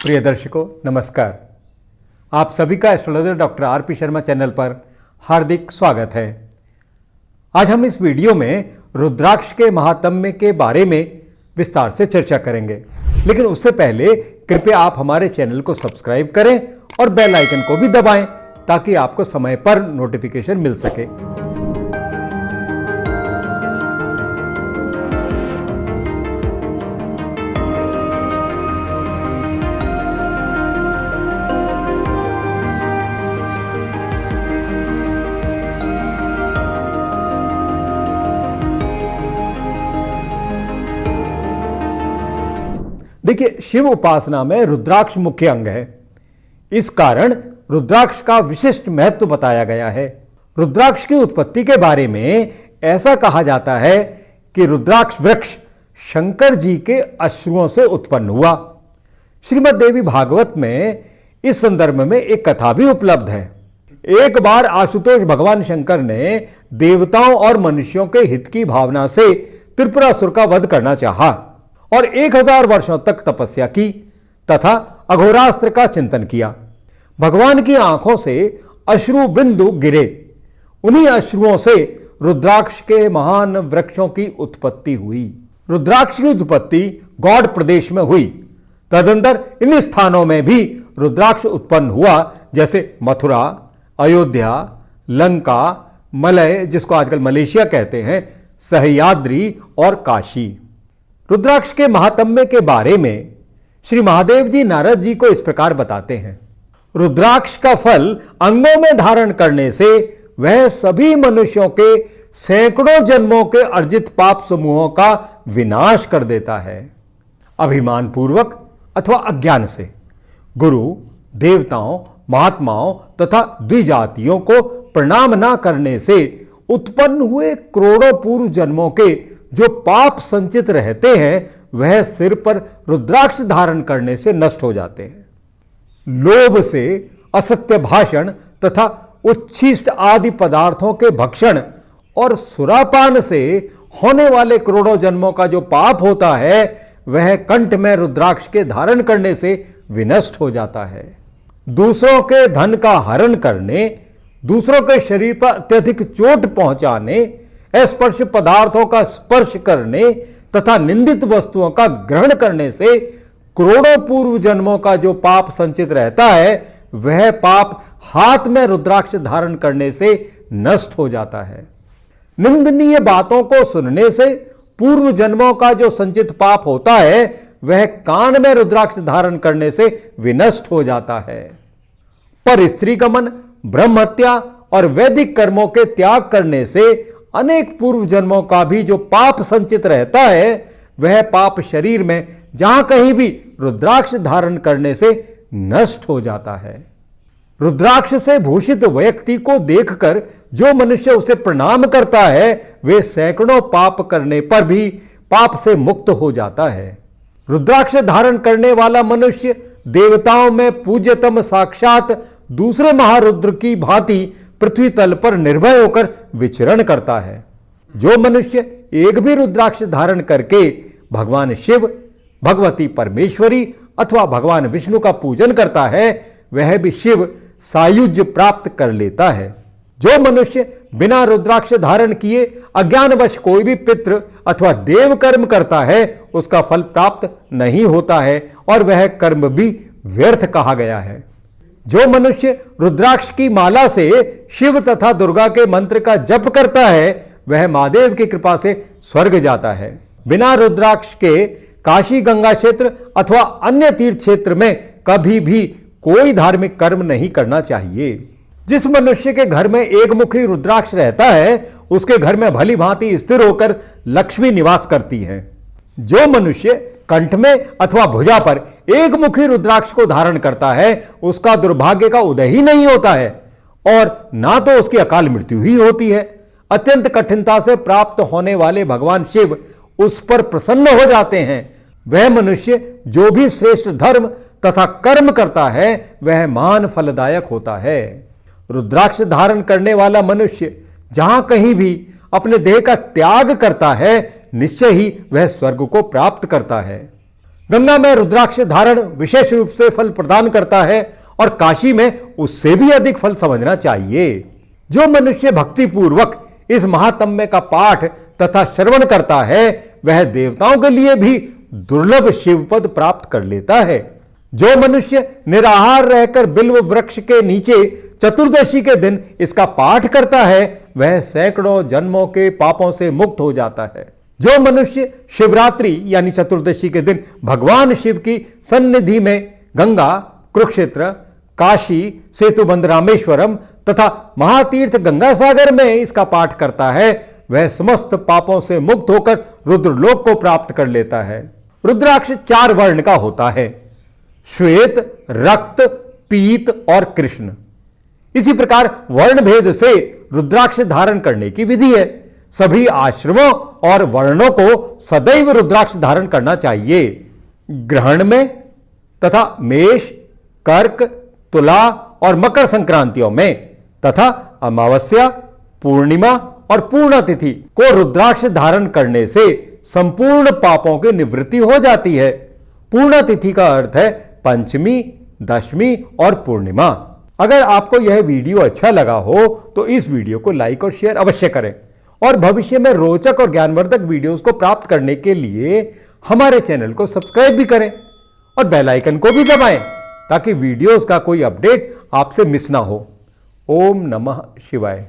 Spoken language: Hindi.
प्रिय दर्शकों नमस्कार। आप सभी का astrologer doctor RP. Sharma channel पर हार्दिक स्वागत है। आज हम इस वीडियो में रुद्राक्ष के महात्म्य के बारे में विस्तार से चर्चा करेंगे, लेकिन उससे पहले कृपया आप हमारे चैनल को सब्सक्राइब करें और बेल आइकन को भी दबाएं ताकि आपको समय पर नोटिफिकेशन मिल सके। देखिए, शिव उपासना में रुद्राक्ष मुख्य अंग है। इस कारण रुद्राक्ष का विशिष्ट महत्व बताया गया है। रुद्राक्ष की उत्पत्ति के बारे में ऐसा कहा जाता है कि रुद्राक्ष वृक्ष शंकर जी के अश्रुओं से उत्पन्न हुआ। श्रीमद् देवी भागवत में इस संदर्भ में एक कथा भी उपलब्ध है। एक बार आशुतोष भगवान शंकर ने देवताओं और मनुष्यों के हित की भावना से त्रिपुरासुर का वध करना चाहा और 1000 वर्षों तक तपस्या की तथा अघोरास्त्र का चिंतन किया। भगवान की आंखों से अश्रु बिंदु गिरे। उन्हीं अश्रुओं से रुद्राक्ष के महान वृक्षों की उत्पत्ति हुई। रुद्राक्ष की उत्पत्ति गौड़ प्रदेश में हुई। तदंतर इन स्थानों में भी रुद्राक्ष उत्पन्न हुआ, जैसे मथुरा, अयोध्या, लंका, मलय जिसको आजकल मलेशिया कहते हैं, सह्याद्री और काशी। रुद्राक्ष के महात्म्य के बारे में श्री महादेव जी नारद जी को इस प्रकार बताते हैं। रुद्राक्ष का फल अंगों में धारण करने से वह सभी मनुष्यों के सैकड़ों जन्मों के अर्जित पाप समूहों का विनाश कर देता है। अभिमान पूर्वक अथवा अज्ञान से गुरु, देवताओं, महात्माओं तथा द्विजातियों को प्रणाम न करने से उत्पन्न हुए करोड़ों पूर्व जन्मों के जो पाप संचित रहते हैं वह सिर पर रुद्राक्ष धारण करने से नष्ट हो जाते हैं। लोभ से, असत्य भाषण तथा उच्छिष्ट आदि पदार्थों के भक्षण और सुरापान से होने वाले करोड़ों जन्मों का जो पाप होता है वह कंठ में रुद्राक्ष के धारण करने से विनष्ट हो जाता है। दूसरों के धन का हरण करने, दूसरों के शरीर पर अत्यधिक चोट पहुंचाने, स्पर्श पदार्थों का स्पर्श करने तथा निंदित वस्तुओं का ग्रहण करने से करोड़ों पूर्व जन्मों का जो पाप संचित रहता है वह पाप हाथ में रुद्राक्ष धारण करने से नष्ट हो जाता है। निंदनीय बातों को सुनने से पूर्व जन्मों का जो संचित पाप होता है वह कान में रुद्राक्ष धारण करने से विनष्ट हो जाता है। पर स्त्री गमन, ब्रह्म हत्या और वैदिक कर्मों के त्याग करने से अनेक पूर्व जन्मों का भी जो पाप संचित रहता है वह पाप शरीर में जहां कहीं भी रुद्राक्ष धारण करने से नष्ट हो जाता है। रुद्राक्ष से भूषित व्यक्ति को देखकर जो मनुष्य उसे प्रणाम करता है वे सैकड़ों पाप करने पर भी पाप से मुक्त हो जाता है। रुद्राक्ष धारण करने वाला मनुष्य देवताओं में पूज्यतम साक्षात दूसरे महारुद्र की भांति पृथ्वी तल पर निर्भय होकर विचरण करता है। जो मनुष्य एक भी रुद्राक्ष धारण करके भगवान शिव, भगवती परमेश्वरी अथवा भगवान विष्णु का पूजन करता है वह भी शिव सायुज्य प्राप्त कर लेता है। जो मनुष्य बिना रुद्राक्ष धारण किए अज्ञानवश कोई भी पितृ अथवा देव कर्म करता है उसका फल प्राप्त नहीं होता है और वह कर्म भी व्यर्थ कहा गया है। जो मनुष्य रुद्राक्ष की माला से शिव तथा दुर्गा के मंत्र का जप करता है वह महादेव की कृपा से स्वर्ग जाता है। बिना रुद्राक्ष के काशी गंगा क्षेत्र अथवा अन्य तीर्थ क्षेत्र में कभी भी कोई धार्मिक कर्म नहीं करना चाहिए। जिस मनुष्य के घर में एक मुखी रुद्राक्ष रहता है उसके घर में भली भांति स्थिर होकर लक्ष्मी निवास करती है। जो मनुष्य कंठ में अथवा भुजा पर एक मुखी रुद्राक्ष को धारण करता है उसका दुर्भाग्य का उदय ही नहीं होता है और ना तो उसकी अकाल मृत्यु ही होती है। अत्यंत कठिनता से प्राप्त होने वाले भगवान शिव उस पर प्रसन्न हो जाते हैं। वह मनुष्य जो भी श्रेष्ठ धर्म तथा कर्म करता है वह महान फलदायक होता है। रुद्राक्ष धारण करने वाला मनुष्य जहां कहीं भी अपने देह का त्याग करता है निश्चय ही वह स्वर्ग को प्राप्त करता है। गंगा में रुद्राक्ष धारण विशेष रूप से फल प्रदान करता है और काशी में उससे भी अधिक फल समझना चाहिए। जो मनुष्य भक्ति पूर्वक इस महात्म्य का पाठ तथा श्रवण करता है वह देवताओं के लिए भी दुर्लभ शिवपद प्राप्त कर लेता है। जो मनुष्य निराहार रहकर बिल्व वृक्ष के नीचे चतुर्दशी के दिन इसका पाठ करता है वह सैकड़ों जन्मों के पापों से मुक्त हो जाता है। जो मनुष्य शिवरात्रि यानी चतुर्दशी के दिन भगवान शिव की सन्निधि में गंगा, कुरुक्षेत्र, काशी, सेतुबंध रामेश्वरम तथा महातीर्थ गंगा सागर में इसका पाठ करता है वह समस्त पापों से मुक्त होकर रुद्रलोक को प्राप्त कर लेता है। रुद्राक्ष 4 वर्ण का होता है, श्वेत, रक्त, पीत और कृष्ण। इसी प्रकार वर्ण भेद से रुद्राक्ष धारण करने की विधि है। सभी आश्रमों और वर्णों को सदैव रुद्राक्ष धारण करना चाहिए। ग्रहण में तथा मेष, कर्क, तुला और मकर संक्रांतियों में तथा अमावस्या, पूर्णिमा और पूर्ण तिथि को रुद्राक्ष धारण करने से संपूर्ण पापों की निवृत्ति हो जाती है। पूर्ण तिथि का अर्थ है पंचमी, दशमी और पूर्णिमा। अगर आपको यह वीडियो अच्छा लगा हो तो इस वीडियो को लाइक और शेयर अवश्य करें और भविष्य में रोचक और ज्ञानवर्धक वीडियोस को प्राप्त करने के लिए हमारे चैनल को सब्सक्राइब भी करें और बेल आइकन को भी दबाएं ताकि वीडियोस का कोई अपडेट आपसे मिस ना हो। ओम नमः शिवाय।